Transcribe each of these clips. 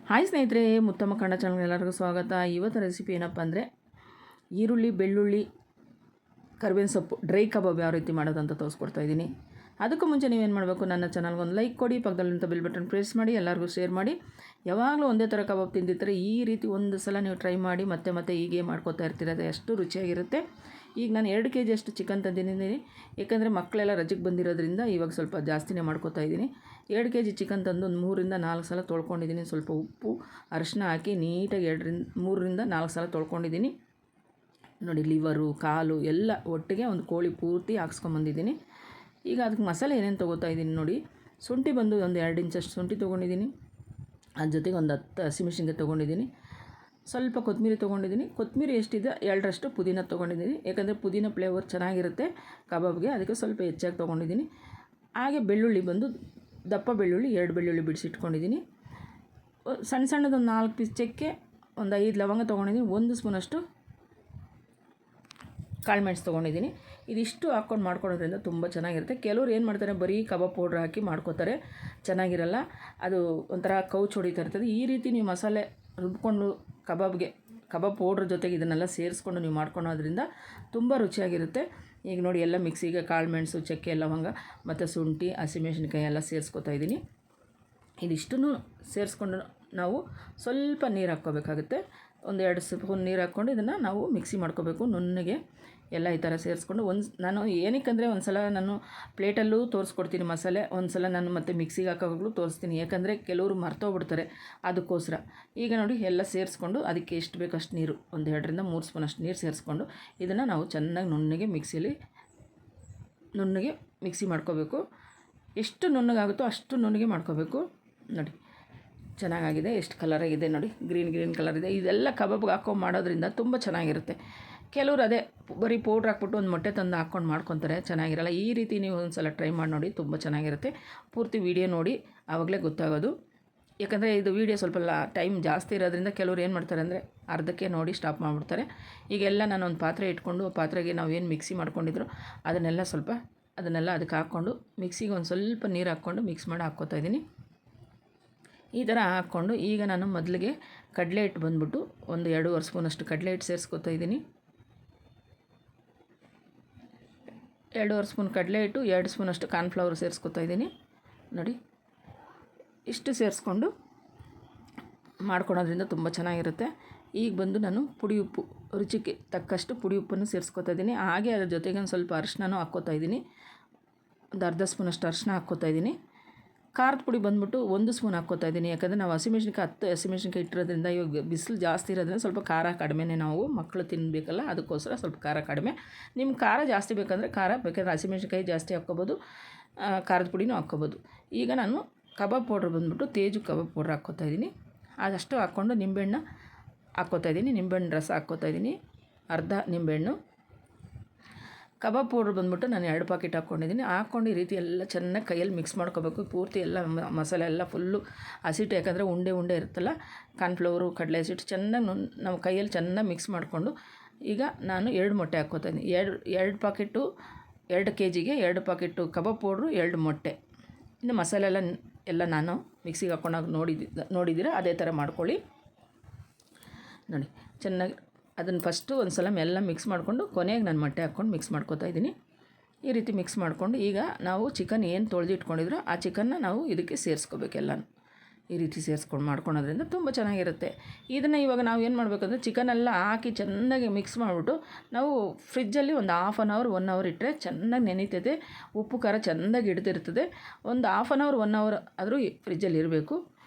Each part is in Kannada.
ಹಾಯ್ ಸ್ನೇಹಿತರೆ, ಮುತ್ತಮ್ಮ ಕನ್ನಡ ಚಾನಲ್ಗೆ ಎಲ್ಲರಿಗೂ ಸ್ವಾಗತ. ಇವತ್ತು ರೆಸಿಪಿ ಏನಪ್ಪ ಅಂದರೆ ಈರುಳ್ಳಿ, ಬೆಳ್ಳುಳ್ಳಿ, ಕರಿಬೇವಿನ ಸೊಪ್ಪು ಡ್ರೈ ಕಬಾಬ್ ಯಾವ ರೀತಿ ಮಾಡೋದು ಅಂತ ತೋರಿಸ್ಕೊಡ್ತಾ ಇದ್ದೀನಿ. ಅದಕ್ಕೂ ಮುಂಚೆ ನೀವೇನು ಮಾಡಬೇಕು, ನನ್ನ ಚಾನಲ್ಗೆ ಒಂದು ಲೈಕ್ ಕೊಡಿ, ಪಕ್ಕದಲ್ಲಿಂತ ಬೆಲ್ ಬಟನ್ ಪ್ರೆಸ್ ಮಾಡಿ, ಎಲ್ಲರಿಗೂ ಶೇರ್ ಮಾಡಿ. ಯಾವಾಗಲೂ ಒಂದೇ ಥರ ಕಬಾಬ್ ತಿಂದಿರ್ತಾರೆ, ಈ ರೀತಿ ಒಂದು ಸಲ ನೀವು ಟ್ರೈ ಮಾಡಿ ಮತ್ತೆ ಹೀಗೆ ಮಾಡ್ಕೊತಾ ಇರ್ತೀರ, ಅಷ್ಟು ರುಚಿಯಾಗಿರುತ್ತೆ. ಈಗ ನಾನು 2 kg ಅಷ್ಟು ಚಿಕನ್ ತಂದಿದ್ದೀನಿ, ಏಕೆಂದರೆ ಮಕ್ಕಳೆಲ್ಲ ರಜೆಗೆ ಬಂದಿರೋದ್ರಿಂದ ಇವಾಗ ಸ್ವಲ್ಪ ಜಾಸ್ತಿನೇ ಮಾಡ್ಕೊತಾ ಇದ್ದೀನಿ. 2 kg ಚಿಕನ್ ತಂದು ಒಂದು 3ರಿಂದ 4 ಸಲ ತೊಳ್ಕೊಂಡಿದ್ದೀನಿ. ಸ್ವಲ್ಪ ಉಪ್ಪು ಅರಿಶಿನ ಹಾಕಿ ನೀಟಾಗಿ 3ರಿಂದ 4 ಸಲ ತೊಳ್ಕೊಂಡಿದ್ದೀನಿ. ನೋಡಿ, ಲಿವರು, ಕಾಲು ಎಲ್ಲ ಒಟ್ಟಿಗೆ ಒಂದು ಕೋಳಿ ಪೂರ್ತಿ ಹಾಕ್ಸ್ಕೊಂಬಂದಿದ್ದೀನಿ. ಈಗ ಅದಕ್ಕೆ ಮಸಾಲೆ ಏನೇನು ತೊಗೋತಾ ಇದ್ದೀನಿ ನೋಡಿ. ಶುಂಠಿ ಬಂದು ಒಂದು 2 ಇಂಚಷ್ಟು ಶುಂಠಿ ತೊಗೊಂಡಿದ್ದೀನಿ. ಅದ್ರ ಜೊತೆಗೆ ಒಂದು 10 ಹಸಿಮೆಣಸಿನ್ಕಾಯಿ ತೊಗೊಂಡಿದ್ದೀನಿ. ಸ್ವಲ್ಪ ಕೊತ್ತಂಬರಿ ತೊಗೊಂಡಿದ್ದೀನಿ. ಕೊತ್ತಂಬರಿ ಎಷ್ಟಿದೆ 2ರಷ್ಟು ಪುದೀನ ತೊಗೊಂಡಿದ್ದೀನಿ, ಯಾಕಂದರೆ ಪುದೀನ ಫ್ಲೇವರ್ ಚೆನ್ನಾಗಿರುತ್ತೆ ಕಬಾಬ್ಗೆ, ಅದಕ್ಕೆ ಸ್ವಲ್ಪ ಹೆಚ್ಚಾಗಿ ತೊಗೊಂಡಿದ್ದೀನಿ. ಹಾಗೆ ಬೆಳ್ಳುಳ್ಳಿ ಬಂದು ದಪ್ಪ ಬೆಳ್ಳುಳ್ಳಿ 2 ಬೆಳ್ಳುಳ್ಳಿ ಬಿಡಿಸಿಟ್ಕೊಂಡಿದ್ದೀನಿ. ಸಣ್ಣ ಸಣ್ಣದೊಂದು 4 ಪೀಸ್ ಚಕ್ಕೆ, ಒಂದು 5 ಲವಂಗ ತೊಗೊಂಡಿದ್ದೀನಿ. 1 ಸ್ಪೂನಷ್ಟು ಕಾಳುಮೆಣಸು ತೊಗೊಂಡಿದ್ದೀನಿ. ಇದಿಷ್ಟು ಹಾಕ್ಕೊಂಡು ಮಾಡ್ಕೊಳೋದ್ರಿಂದ ತುಂಬ ಚೆನ್ನಾಗಿರುತ್ತೆ. ಕೆಲವ್ರು ಏನು ಮಾಡ್ತಾರೆ, ಬರೀ ಕಬಾಬ್ ಪೌಡ್ರ್ ಹಾಕಿ ಮಾಡ್ಕೋತಾರೆ, ಚೆನ್ನಾಗಿರಲ್ಲ, ಅದು ಒಂಥರ ಕೌಚ್ ಹೊಡಿತಾ ಇರ್ತದೆ. ಈ ರೀತಿ ನೀವು ಮಸಾಲೆ ರುಬ್ಕೊಂಡು ಕಬಾಬ್ ಪೌಡ್ರ್ ಜೊತೆಗೆ ಇದನ್ನೆಲ್ಲ ಸೇರಿಸ್ಕೊಂಡು ನೀವು ಮಾಡ್ಕೊಳೋದ್ರಿಂದ ತುಂಬ ರುಚಿಯಾಗಿರುತ್ತೆ. ಈಗ ನೋಡಿ, ಎಲ್ಲ ಮಿಕ್ಸಿಗೆ ಕಾಳುಮೆಣಸು, ಚಕ್ಕೆ, ಲವಂಗ ಮತ್ತು ಶುಂಠಿ, ಹಸಿಮೆಣಸಿನ್ಕಾಯಿ ಎಲ್ಲ ಸೇರಿಸ್ಕೊತಾ ಇದ್ದೀನಿ. ಇದಿಷ್ಟನ್ನು ಸೇರಿಸ್ಕೊಂಡು ನಾವು ಸ್ವಲ್ಪ ನೀರು ಹಾಕ್ಕೋಬೇಕಾಗುತ್ತೆ. ಒಂದು 2 ಸ್ಪೂನ್ ನೀರು ಹಾಕ್ಕೊಂಡು ಇದನ್ನು ನಾವು ಮಿಕ್ಸಿ ಮಾಡ್ಕೋಬೇಕು ನುಣ್ಣಗೆ. ಎಲ್ಲ ಈ ಥರ ಸೇರಿಸ್ಕೊಂಡು ನಾನು ಏನಕ್ಕಂದರೆ ಒಂದು ಸಲ ನಾನು ಪ್ಲೇಟಲ್ಲೂ ತೋರಿಸ್ಕೊಡ್ತೀನಿ ಮಸಾಲೆ, ಒಂದು ಸಲ ನಾನು ಮತ್ತೆ ಮಿಕ್ಸಿಗೆ ಹಾಕೋವಾಗಲೂ ತೋರಿಸ್ತೀನಿ, ಯಾಕಂದರೆ ಕೆಲವರು ಮರ್ತೋಗ್ಬಿಡ್ತಾರೆ, ಅದಕ್ಕೋಸ್ಕರ. ಈಗ ನೋಡಿ, ಎಲ್ಲ ಸೇರಿಸ್ಕೊಂಡು ಅದಕ್ಕೆ ಎಷ್ಟು ಬೇಕು ಅಷ್ಟು ನೀರು, ಒಂದು 2ರಿಂದ 3 ಸ್ಪೂನ್ ಅಷ್ಟು ನೀರು ಸೇರಿಸ್ಕೊಂಡು ಇದನ್ನು ನಾವು ಚೆನ್ನಾಗಿ ನುಣ್ಣಗೆ ಮಿಕ್ಸಿ ಮಾಡ್ಕೋಬೇಕು. ಎಷ್ಟು ನುಣ್ಣಗಾಗುತ್ತೋ ಅಷ್ಟು ನುಣ್ಣಗೆ ಮಾಡ್ಕೋಬೇಕು. ನೋಡಿ, ಚೆನ್ನಾಗಿದೆ, ಎಷ್ಟು ಕಲರಾಗಿದೆ ನೋಡಿ, ಗ್ರೀನ್ ಕಲರ್ ಇದೆ. ಇದೆಲ್ಲ ಕಬಾಬ್ಗೆ ಹಾಕ್ಕೊಂಡು ಮಾಡೋದ್ರಿಂದ ತುಂಬ ಚೆನ್ನಾಗಿರುತ್ತೆ. ಕೆಲವರು ಅದೇ ಬರೀ ಪೌಡ್ರ್ ಹಾಕ್ಬಿಟ್ಟು ಒಂದು ಮೊಟ್ಟೆ ತಂದು ಹಾಕ್ಕೊಂಡು ಮಾಡ್ಕೊತಾರೆ, ಚೆನ್ನಾಗಿರಲ್ಲ. ಈ ರೀತಿ ನೀವು ಒಂದು ಸಲ ಟ್ರೈ ಮಾಡಿ ನೋಡಿ, ತುಂಬ ಚೆನ್ನಾಗಿರುತ್ತೆ. ಪೂರ್ತಿ ವೀಡಿಯೋ ನೋಡಿ, ಆವಾಗಲೇ ಗೊತ್ತಾಗೋದು. ಯಾಕಂದರೆ ಇದು ವೀಡಿಯೋ ಸ್ವಲ್ಪ ಟೈಮ್ ಜಾಸ್ತಿ ಇರೋದ್ರಿಂದ ಕೆಲವ್ರು ಏನು ಮಾಡ್ತಾರೆ ಅಂದರೆ ಅರ್ಧಕ್ಕೆ ನೋಡಿ ಸ್ಟಾಪ್ ಮಾಡಿಬಿಡ್ತಾರೆ. ಈಗೆಲ್ಲ ನಾನು ಒಂದು ಪಾತ್ರೆ ಇಟ್ಕೊಂಡು, ಪಾತ್ರೆಗೆ ನಾವು ಏನು ಮಿಕ್ಸಿ ಮಾಡ್ಕೊಂಡಿದ್ರು ಅದನ್ನೆಲ್ಲ ಅದಕ್ಕೆ ಹಾಕ್ಕೊಂಡು ಮಿಕ್ಸಿಗೆ ಒಂದು ಸ್ವಲ್ಪ ನೀರು ಹಾಕ್ಕೊಂಡು ಮಿಕ್ಸ್ ಮಾಡಿ ಹಾಕ್ಕೋತಾ ಇದ್ದೀನಿ. ಈ ಥರ ಹಾಕ್ಕೊಂಡು ಈಗ ನಾನು ಮೊದಲಿಗೆ ಕಡಲೆ ಹಿಟ್ಟು ಬಂದ್ಬಿಟ್ಟು ಒಂದು 2.5 ಸ್ಪೂನಷ್ಟು ಕಡಲೆ ಹಿಟ್ಟು ಸೇರಿಸ್ಕೊತಾ ಇದ್ದೀನಿ. 2.5 ಸ್ಪೂನ್ ಕಡಲೆ ಹಿಟ್ಟು, 2 ಸ್ಪೂನಷ್ಟು ಕಾರ್ನ್ಫ್ಲವರ್ ಸೇರಿಸ್ಕೊತಾ ಇದ್ದೀನಿ. ನೋಡಿ, ಇಷ್ಟು ಸೇರಿಸ್ಕೊಂಡು ಮಾಡ್ಕೊಳೋದ್ರಿಂದ ತುಂಬ ಚೆನ್ನಾಗಿರುತ್ತೆ. ಈಗ ಬಂದು ನಾನು ಪುಡಿ ಉಪ್ಪು, ರುಚಿಗೆ ತಕ್ಕಷ್ಟು ಪುಡಿ ಉಪ್ಪನ್ನು ಸೇರಿಸ್ಕೊತಾ ಇದ್ದೀನಿ. ಹಾಗೆ ಅದ್ರ ಜೊತೆಗೆ ಒಂದು ಸ್ವಲ್ಪ ಅರಿಶಿನೂ ಹಾಕ್ಕೋತಾ ಇದ್ದೀನಿ. ಒಂದು ಅರ್ಧ ಸ್ಪೂನಷ್ಟು ಅರಿಶಿನ ಹಾಕ್ಕೋತಾ ಇದ್ದೀನಿ. ಖಾರದ ಪುಡಿ ಬಂದುಬಿಟ್ಟು 1 ಸ್ಪೂನ್ ಹಾಕ್ಕೋತಾ ಇದ್ದೀನಿ, ಯಾಕಂದರೆ ನಾವು 10 ಹಸಿಮೆಣಸಿನ್ಕಾಯಿ ಇಟ್ಟಿರೋದ್ರಿಂದ ಇವಾಗ ಬಿಸಿಲು ಜಾಸ್ತಿ ಇರೋದ್ರಿಂದ ಸ್ವಲ್ಪ ಖಾರ ಕಡಿಮೆನೇ, ನಾವು ಮಕ್ಕಳು ತಿನ್ನಬೇಕಲ್ಲ, ಅದಕ್ಕೋಸ್ಕರ ಸ್ವಲ್ಪ ಖಾರ ಕಡಿಮೆ. ನಿಮ್ಗೆ ಖಾರ ಜಾಸ್ತಿ ಬೇಕಂದರೆ ಬೇಕಾದರೆ ಹಸಿಮೆಣಸಿನ್ಕಾಯಿ ಜಾಸ್ತಿ ಹಾಕ್ಕೋಬೋದು, ಖಾರದ ಪುಡಿನೂ ಹಾಕ್ಕೋಬೋದು. ಈಗ ನಾನು ಕಬಾಬ್ ಪೌಡ್ರ್ ಬಂದುಬಿಟ್ಟು ತೇಜು ಕಬಾಬ್ ಪೌಡ್ರ್ ಹಾಕ್ಕೋತಾ ಇದ್ದೀನಿ. ಅದಷ್ಟು ಹಾಕ್ಕೊಂಡು ನಿಂಬೆಹಣ್ಣು ಹಾಕ್ಕೋತಾ ಇದ್ದೀನಿ. ನಿಂಬೆಹಣ್ಣು ರಸ ಹಾಕ್ಕೋತಾ ಇದ್ದೀನಿ, ಅರ್ಧ ನಿಂಬೆಹಣ್ಣು. ಕಬಾಬ್ ಪೌಡ್ರ್ ಬಂದುಬಿಟ್ಟು ನಾನು 2 ಪಾಕೆಟ್ ಹಾಕ್ಕೊಂಡಿದ್ದೀನಿ. ಹಾಕ್ಕೊಂಡು ಈ ರೀತಿ ಎಲ್ಲ ಚೆನ್ನಾಗಿ ಕೈಯಲ್ಲಿ ಮಿಕ್ಸ್ ಮಾಡ್ಕೋಬೇಕು. ಪೂರ್ತಿ ಎಲ್ಲ ಮಸಾಲೆ ಎಲ್ಲ ಫುಲ್ಲು ಹಸಿಟ್ಟು, ಯಾಕಂದರೆ ಉಂಡೆ ಇರುತ್ತಲ್ಲ, ಕಾರ್ನ್ಫ್ಲವರು, ಕಡಲೆ ಹಸಿಟ್ಟು ಚೆನ್ನಾಗಿ ನಾವು ಕೈಯಲ್ಲಿ ಚೆನ್ನಾಗಿ ಮಿಕ್ಸ್ ಮಾಡಿಕೊಂಡು ಈಗ ನಾನು 2 ಮೊಟ್ಟೆ ಹಾಕ್ಕೋತಾ ಇದ್ದೀನಿ. 2 kgಗೆ 2 ಪಾಕೆಟು ಕಬಾಬ್ ಪೌಡ್ರು, 2 ಮೊಟ್ಟೆ. ಇನ್ನು ಮಸಾಲೆ ಎಲ್ಲ ನಾನು ಮಿಕ್ಸಿಗೆ ಹಾಕ್ಕೊಂಡಾಗ ನೋಡಿದ್ದೀರ, ಅದೇ ಥರ ಮಾಡ್ಕೊಳ್ಳಿ. ನೋಡಿ, ಚೆನ್ನಾಗಿ ಅದನ್ನು ಫಸ್ಟು ಒಂದು ಸಲ ಎಲ್ಲ ಮಿಕ್ಸ್ ಮಾಡಿಕೊಂಡು ಕೊನೆಗೆ ನಾನು ಮೊಟ್ಟೆ ಹಾಕ್ಕೊಂಡು ಮಿಕ್ಸ್ ಮಾಡ್ಕೊತಾ ಇದ್ದೀನಿ. ಈ ರೀತಿ ಮಿಕ್ಸ್ ಮಾಡಿಕೊಂಡು ಈಗ ನಾವು ಚಿಕನ್ ಏನು ತೊಳೆದಿಟ್ಕೊಂಡಿದ್ರೋ ಆ ಚಿಕನ್ನ ನಾವು ಇದಕ್ಕೆ ಸೇರಿಸ್ಕೋಬೇಕೆಲ್ಲನೂ. ಈ ರೀತಿ ಸೇರಿಸ್ಕೊಂಡು ಮಾಡ್ಕೊಳೋದ್ರಿಂದ ತುಂಬ ಚೆನ್ನಾಗಿರುತ್ತೆ. ಇದನ್ನು ಇವಾಗ ನಾವು ಏನು ಮಾಡಬೇಕಂದ್ರೆ ಚಿಕನೆಲ್ಲ ಹಾಕಿ ಚೆನ್ನಾಗಿ ಮಿಕ್ಸ್ ಮಾಡಿಬಿಟ್ಟು ನಾವು ಫ್ರಿಜ್ಜಲ್ಲಿ ಒಂದು 1/2 ಅವರ್ 1 ಅವರ್ ಇಟ್ಟರೆ ಚೆನ್ನಾಗಿ ನೆನೀತದೆ. ಉಪ್ಪು ಖಾರ ಚೆನ್ನಾಗಿ ಹಿಡಿದಿರ್ತದೆ. ಒಂದು 1/2 ಅವರ್ 1 ಅವರ್ ಆದರೂ ಫ್ರಿಜ್ಜಲ್ಲಿ ಇರಬೇಕು.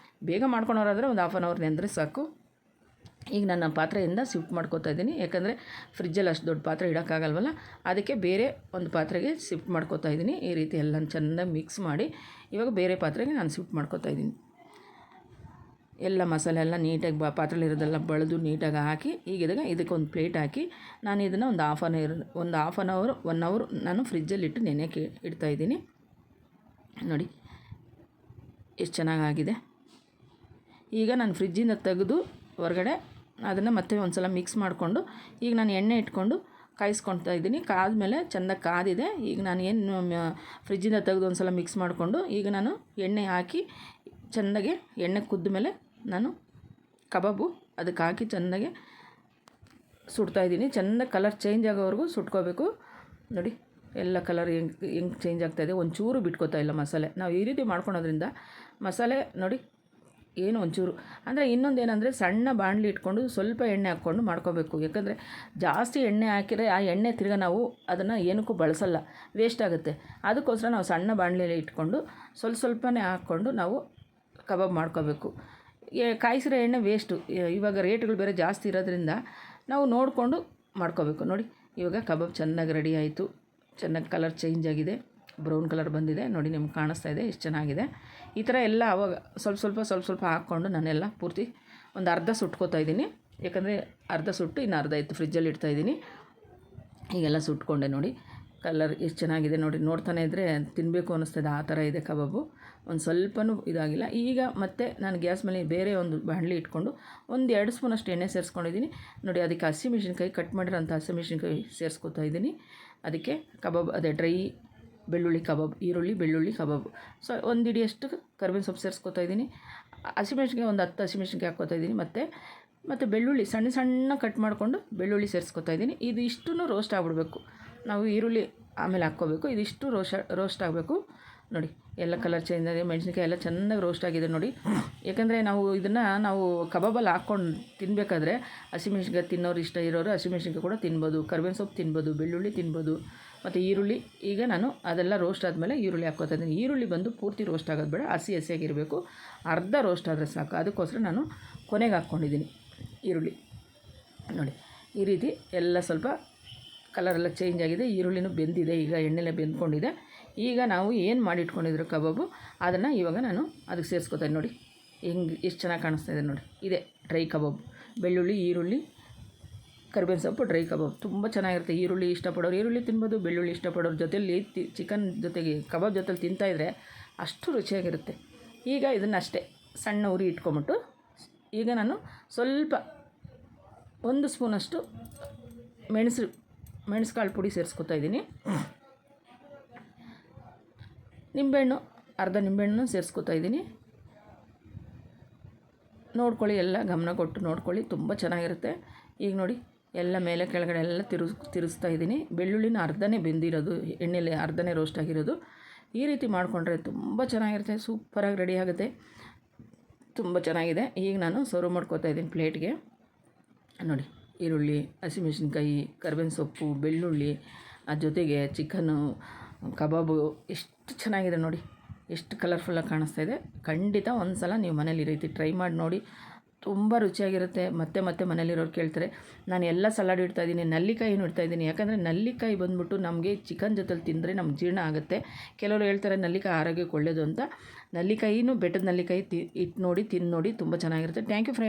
ಬೇಗ ಮಾಡ್ಕೊಳೋರಾದರೆ ಒಂದು 1/2 ಅವರ್ ನೆಂದರೆ ಸಾಕು. ಈಗ ನನ್ನ ಪಾತ್ರೆಯಿಂದ ಶಿಫ್ಟ್ ಮಾಡ್ಕೋತಾ ಇದ್ದೀನಿ, ಯಾಕಂದರೆ ಫ್ರಿಜ್ಜಲ್ಲಿ ಅಷ್ಟು ದೊಡ್ಡ ಪಾತ್ರೆ ಇಡೋಕ್ಕಾಗಲ್ವಲ್ಲ, ಅದಕ್ಕೆ ಬೇರೆ ಒಂದು ಪಾತ್ರೆಗೆ ಶಿಫ್ಟ್ ಮಾಡ್ಕೋತಾ ಇದ್ದೀನಿ. ಈ ರೀತಿ ಎಲ್ಲ ಚೆನ್ನಾಗಿ ಮಿಕ್ಸ್ ಮಾಡಿ ಇವಾಗ ಬೇರೆ ಪಾತ್ರೆಗೆ ನಾನು ಶಿಫ್ಟ್ ಮಾಡ್ಕೋತಾ ಇದ್ದೀನಿ. ಎಲ್ಲ ಮಸಾಲೆ ಎಲ್ಲ ನೀಟಾಗಿ ಪಾತ್ರೆಲಿರೋದೆಲ್ಲ ಬಳಿದು ನೀಟಾಗಿ ಹಾಕಿ ಈಗ ಇದಕ್ಕೆ ಒಂದು ಪ್ಲೇಟ್ ಹಾಕಿ ನಾನು ಇದನ್ನು ಒಂದು ಹಾಫ್ ಆನ್ ಅವರ್ 1 ಅವರ್ ನಾನು ಫ್ರಿಜ್ಜಲ್ಲಿಟ್ಟು ನೆನೆಯೋಕ್ಕೆ ಇಡ್ತಾಯಿದ್ದೀನಿ. ನೋಡಿ, ಎಷ್ಟು ಚೆನ್ನಾಗಾಗಿದೆ. ಈಗ ನಾನು ಫ್ರಿಜ್ಜಿಂದ ತೆಗೆದು ಹೊರಗಡೆ ಅದನ್ನು ಮತ್ತೆ ಒಂದು ಸಲ ಮಿಕ್ಸ್ ಮಾಡಿಕೊಂಡು ಈಗ ನಾನು ಎಣ್ಣೆ ಇಟ್ಕೊಂಡು ಕಾಯಿಸ್ಕೊಳ್ತಾ ಇದ್ದೀನಿ. ಕಾದ್ಮೇಲೆ ಚೆಂದಾಗಿ ಕಾದಿದೆ. ಈಗ ನಾನು ಏನು ಫ್ರಿಜ್ಜಿಂದ ತೆಗೆದು ಒಂದು ಸಲ ಮಿಕ್ಸ್ ಮಾಡಿಕೊಂಡು ಈಗ ನಾನು ಎಣ್ಣೆ ಹಾಕಿ ಚೆಂದಾಗಿ ಎಣ್ಣೆ ಕುದ್ದ ಮೇಲೆ ನಾನು ಕಬಾಬು ಅದಕ್ಕೆ ಹಾಕಿ ಚೆನ್ನಾಗಿ ಸುಡ್ತಾಯಿದ್ದೀನಿ. ಚೆನ್ನಾಗಿ ಕಲರ್ ಚೇಂಜ್ ಆಗೋವರೆಗೂ ಸುಟ್ಕೋಬೇಕು. ನೋಡಿ ಎಲ್ಲ ಕಲರ್ ಹೆಂಗೆ ಚೇಂಜ್ ಆಗ್ತಾಯಿದೆ. ಒಂಚೂರು ಬಿಟ್ಕೋತಾ ಇಲ್ಲ ಮಸಾಲೆ. ನಾವು ಈ ರೀತಿ ಮಾಡ್ಕೊಳೋದ್ರಿಂದ ಮಸಾಲೆ ನೋಡಿ ಏನು ಒಂಚೂರು ಅಂದರೆ ಇನ್ನೊಂದೇನೆಂದರೆ ಸಣ್ಣ ಬಾಣಲಿ ಇಟ್ಕೊಂಡು ಸ್ವಲ್ಪ ಎಣ್ಣೆ ಹಾಕ್ಕೊಂಡು ಮಾಡ್ಕೋಬೇಕು. ಯಾಕಂದರೆ ಜಾಸ್ತಿ ಎಣ್ಣೆ ಹಾಕಿದರೆ ಆ ಎಣ್ಣೆ ತಿರ್ಗಿ ನಾವು ಅದನ್ನು ಏನಕ್ಕೂ ಬಳಸಲ್ಲ, ವೇಸ್ಟ್ ಆಗುತ್ತೆ. ಅದಕ್ಕೋಸ್ಕರ ನಾವು ಸಣ್ಣ ಬಾಣಲಿಯಲ್ಲಿ ಇಟ್ಕೊಂಡು ಸ್ವಲ್ಪನೇ ಹಾಕ್ಕೊಂಡು ನಾವು ಕಬಾಬ್ ಮಾಡ್ಕೋಬೇಕು. ಕಾಯಿಸಿರೋ ಎಣ್ಣೆ ವೇಸ್ಟು. ಇವಾಗ ರೇಟ್ಗಳು ಬೇರೆ ಜಾಸ್ತಿ ಇರೋದ್ರಿಂದ ನಾವು ನೋಡಿಕೊಂಡು ಮಾಡ್ಕೋಬೇಕು. ನೋಡಿ ಇವಾಗ ಕಬಾಬ್ ಚೆನ್ನಾಗಿ ರೆಡಿ ಆಯಿತು. ಚೆನ್ನಾಗಿ ಕಲರ್ ಚೇಂಜ್ ಆಗಿದೆ, ಬ್ರೌನ್ ಕಲರ್ ಬಂದಿದೆ. ನೋಡಿ ನಿಮ್ಗೆ ಕಾಣಿಸ್ತಾ ಇದೆ ಎಷ್ಟು ಚೆನ್ನಾಗಿದೆ. ಈ ಥರ ಎಲ್ಲ ಆವಾಗ ಸ್ವಲ್ಪ ಹಾಕ್ಕೊಂಡು ನಾನೆಲ್ಲ ಪೂರ್ತಿ ಒಂದು ಅರ್ಧ ಸುಟ್ಕೋತಾ ಇದ್ದೀನಿ. ಯಾಕಂದರೆ ಅರ್ಧ ಸುಟ್ಟು ಇನ್ನು ಅರ್ಧ ಇತ್ತು ಫ್ರಿಜ್ಜಲ್ಲಿ ಇಡ್ತಾಯಿದ್ದೀನಿ. ಹೀಗೆಲ್ಲ ಸುಟ್ಕೊಂಡೆ. ನೋಡಿ ಕಲರ್ ಎಷ್ಟು ಚೆನ್ನಾಗಿದೆ. ನೋಡಿ ನೋಡ್ತಾನೆ ಇದ್ದರೆ ತಿನ್ನಬೇಕು ಅನ್ನಿಸ್ತದೆ, ಆ ಥರ ಇದೆ ಕಬಾಬು. ಒಂದು ಸ್ವಲ್ಪನೂ ಇದಾಗಿಲ್ಲ. ಈಗ ಮತ್ತೆ ನಾನು ಗ್ಯಾಸ್ ಮೇಲೆ ಬೇರೆ ಒಂದು ಬಾಣಲಿ ಇಟ್ಕೊಂಡು 1-2 ಸ್ಪೂನಷ್ಟು ಎಣ್ಣೆ ಸೇರಿಸ್ಕೊಂಡಿದ್ದೀನಿ. ನೋಡಿ ಅದಕ್ಕೆ ಹಸಿಮೆಣ್ಸಿನ್ಕಾಯಿ ಕಟ್ ಮಾಡಿರೋಂಥ ಹಸಿಮೆಣ್ಸಿನ್ಕಾಯಿ ಸೇರಿಸ್ಕೊತಾ ಇದ್ದೀನಿ. ಅದಕ್ಕೆ ಕಬಾಬ್ ಅದೇ ಡ್ರೈ ಬೆಳ್ಳುಳ್ಳಿ ಕಬಾಬ್, ಈರುಳ್ಳಿ ಬೆಳ್ಳುಳ್ಳಿ ಕಬಾಬು. ಸೊ 1 ಹಿಡಿಯಷ್ಟು ಕರಿಬೇವಿನ ಸೊಪ್ಪು ಸೇರಿಸ್ಕೊತಾ ಇದ್ದೀನಿ. ಹಸಿಮೆಣ್ಸಿನ್ಕಾಯಿ ಒಂದು 10 ಹಸಿಮೆಣ್ಸಿನ್ಕಾಯಿ ಹಾಕ್ಕೋತಾ ಇದ್ದೀನಿ. ಮತ್ತು ಬೆಳ್ಳುಳ್ಳಿ ಸಣ್ಣ ಕಟ್ ಮಾಡಿಕೊಂಡು ಬೆಳ್ಳುಳ್ಳಿ ಸೇರಿಸ್ಕೊತಾ ಇದ್ದೀನಿ. ಇದು ಇಷ್ಟೂ ರೋಸ್ಟ್ ಆಗಿಬಿಡ್ಬೇಕು. ನಾವು ಈರುಳ್ಳಿ ಆಮೇಲೆ ಹಾಕ್ಕೋಬೇಕು. ಇದಿಷ್ಟು ರೋಸ್ಟ್ ಆಗಬೇಕು. ನೋಡಿ ಎಲ್ಲ ಕಲರ್ ಚೇಂಜ್ ಆಗಿದೆ. ಮೆಣಸಿನ್ಕಾಯಿ ಎಲ್ಲ ಚೆನ್ನಾಗಿ ರೋಸ್ಟ್ ಆಗಿದೆ ನೋಡಿ. ಯಾಕಂದರೆ ನಾವು ಕಬಾಬಲ್ಲಿ ಹಾಕ್ಕೊಂಡು ತಿನ್ನಬೇಕಾದ್ರೆ ಹಸಿಮೆಣ್ಸಿನ್ಕಾಯಿ ತಿನ್ನೋರು, ಇಷ್ಟ ಇರೋರು ಹಸಿಮೆಣ್ಸಿನ್ಕಾಯಿ ಕೂಡ ತಿನ್ಬೋದು, ಕರಿಬೇವಿನ ಸೊಪ್ಪು ತಿನ್ಬೋದು, ಬೆಳ್ಳುಳ್ಳಿ ತಿನ್ಬೋದು, ಮತ್ತು ಈರುಳ್ಳಿ. ಈಗ ನಾನು ಅದೆಲ್ಲ ರೋಸ್ಟ್ ಆದಮೇಲೆ ಈರುಳ್ಳಿ ಹಾಕ್ಕೋತಾ ಇದ್ದೀನಿ. ಈರುಳ್ಳಿ ಬಂದು ಪೂರ್ತಿ ರೋಸ್ಟ್ ಆಗೋದು ಬೇಡ, ಹಸಿಯಾಗಿರಬೇಕು. ಅರ್ಧ ರೋಸ್ಟ್ ಆದರೆ ಸಾಕು. ಅದಕ್ಕೋಸ್ಕರ ನಾನು ಕೊನೆಗೆ ಹಾಕ್ಕೊಂಡಿದ್ದೀನಿ ಈರುಳ್ಳಿ. ನೋಡಿ ಈ ರೀತಿ ಎಲ್ಲ ಸ್ವಲ್ಪ ಕಲರೆಲ್ಲ ಚೇಂಜ್ ಆಗಿದೆ. ಈರುಳ್ಳಿನೂ ಬೆಂದಿದೆ, ಈಗ ಎಣ್ಣೆಲೆ ಬೆಂದ್ಕೊಂಡಿದೆ. ಈಗ ನಾವು ಏನು ಮಾಡಿಟ್ಕೊಂಡಿದ್ರು ಕಬಾಬು ಅದನ್ನು ಇವಾಗ ನಾನು ಅದಕ್ಕೆ ಸೇರಿಸ್ಕೊತೀನಿ. ನೋಡಿ ಎಷ್ಟು ಚೆನ್ನಾಗಿ ಕಾಣಿಸ್ತಾ ಇದೆ. ನೋಡಿ ಇದೆ ಡ್ರೈ ಕಬಾಬ್. ಬೆಳ್ಳುಳ್ಳಿ, ಈರುಳ್ಳಿ, ಕರಿಬೇವಿನ ಸೊಪ್ಪು ಡ್ರೈ ಕಬಾಬ್ ತುಂಬ ಚೆನ್ನಾಗಿರುತ್ತೆ. ಈರುಳ್ಳಿ ಇಷ್ಟಪಡೋರು ಈರುಳ್ಳಿ ತಿನ್ಬೋದು, ಬೆಳ್ಳುಳ್ಳಿ ಇಷ್ಟಪಡೋರು ಜೊತೆಯಲ್ಲಿ ಚಿಕನ್ ಜೊತೆಗೆ ಕಬಾಬ್ ಜೊತೆಲಿ ತಿಂತಾಯಿದ್ರೆ ಅಷ್ಟು ರುಚಿಯಾಗಿರುತ್ತೆ. ಈಗ ಇದನ್ನಷ್ಟೇ ಸಣ್ಣ ಉರಿ ಇಟ್ಕೊಂಬಿಟ್ಟು ಈಗ ನಾನು ಸ್ವಲ್ಪ 1 ಸ್ಪೂನಷ್ಟು ಮೆಣಸುಕಾಳು ಪುಡಿ ಸೇರಿಸ್ಕೊತಾ ಇದ್ದೀನಿ. ನಿಂಬೆಹಣ್ಣು, ಅರ್ಧ ನಿಂಬೆಹಣ್ಣು ಸೇರಿಸ್ಕೊತಾ ಇದ್ದೀನಿ. ನೋಡ್ಕೊಳ್ಳಿ, ಎಲ್ಲ ಗಮನ ಕೊಟ್ಟು ನೋಡ್ಕೊಳ್ಳಿ, ತುಂಬ ಚೆನ್ನಾಗಿರುತ್ತೆ. ಈಗ ನೋಡಿ ಎಲ್ಲ ಮೇಲೆ ಕೆಳಗಡೆ ಎಲ್ಲ ತಿರುಗಿಸ್ತಾ ಇದ್ದೀನಿ. ಬೆಳ್ಳುಳ್ಳಿನ ಅರ್ಧನೇ ಬೆಂದಿರೋದು, ಎಣ್ಣೆಲೆ ಅರ್ಧನೇ ರೋಸ್ಟ್ ಆಗಿರೋದು. ಈ ರೀತಿ ಮಾಡಿಕೊಂಡ್ರೆ ತುಂಬ ಚೆನ್ನಾಗಿರುತ್ತೆ, ಸೂಪರಾಗಿ ರೆಡಿ ಆಗುತ್ತೆ, ತುಂಬ ಚೆನ್ನಾಗಿದೆ. ಈಗ ನಾನು ಸರ್ವ್ ಮಾಡ್ಕೊತಾ ಇದ್ದೀನಿ ಪ್ಲೇಟ್ಗೆ. ನೋಡಿ ಈರುಳ್ಳಿ, ಹಸಿಮೆಣ್ಸಿನ್ಕಾಯಿ, ಕರಿಬೇವಿನ ಸೊಪ್ಪು, ಬೆಳ್ಳುಳ್ಳಿ, ಜೊತೆಗೆ ಚಿಕನ್ನು, ಕಬಾಬು ಎಷ್ಟು ಚೆನ್ನಾಗಿದೆ ನೋಡಿ, ಎಷ್ಟು ಕಲರ್ಫುಲ್ಲಾಗಿ ಕಾಣಿಸ್ತಾ ಇದೆ. ಖಂಡಿತ ಒಂದು ಸಲ ನೀವು ಮನೇಲಿ ಈ ರೀತಿ ಟ್ರೈ ಮಾಡಿ ನೋಡಿ, ತುಂಬ ರುಚಿಯಾಗಿರುತ್ತೆ. ಮತ್ತೆ ಮನೇಲಿರೋರು ಕೇಳ್ತಾರೆ, ನಾನು ಎಲ್ಲ ಸಲಾಡ್ ಇಡ್ತಾಯಿದ್ದೀನಿ, ನಲ್ಲಿಕಾಯಿನೂ ಇಡ್ತಾಯಿದ್ದೀನಿ. ಯಾಕಂದರೆ ನಲ್ಲಿಕಾಯಿ ಬಂದುಬಿಟ್ಟು ನಮಗೆ ಚಿಕನ್ ಜೊತೆಲಿ ತಿಂದರೆ ನಮ್ಗೆ ಜೀರ್ಣ ಆಗುತ್ತೆ. ಕೆಲವರು ಹೇಳ್ತಾರೆ ನಲ್ಲಿಕಾಯಿ ಆರೋಗ್ಯಕ್ಕೆ ಒಳ್ಳೆಯದು ಅಂತ. ನಲ್ಲಿಕಾಯಿನೂ ಬೆಟ್ಟದ ನಲ್ಲಿಕಾಯಿ ಇಟ್ಟು ನೋಡಿ, ತಿಂದು ನೋಡಿ, ತುಂಬ ಚೆನ್ನಾಗಿರುತ್ತೆ. Thank you friends.